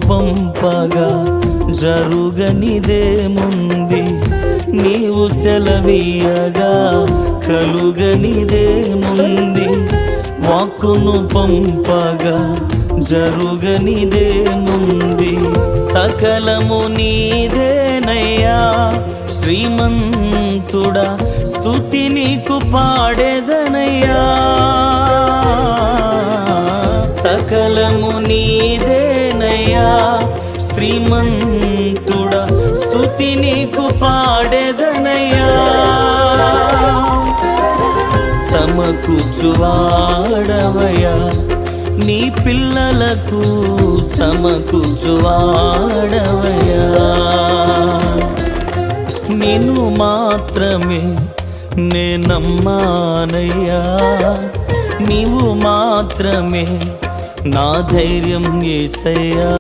పంపగా జరుగనిదేముంది, నీవు సెలవీయగా కలుగనిదేముంది. వాక్కును పంపగా జరుగనిదేముంది, సకలము నీదేనయ్యా. శ్రీమంతుడా స్తుతి నీకు పాడేదనయ్యా. సకలము నీదేనయ్యా. శ్రీమంతుడా స్తుతి నీకు పాడేదనయ్యా. సమకూర్చువాడవయ్యా, నీ పిల్లలకు సమకూర్చువాడవయ్యా. నిన్ను మాత్రమే నే నమ్మానయ్యా, నీవు మాత్రమే నా ధైర్యం యేసయ్యా.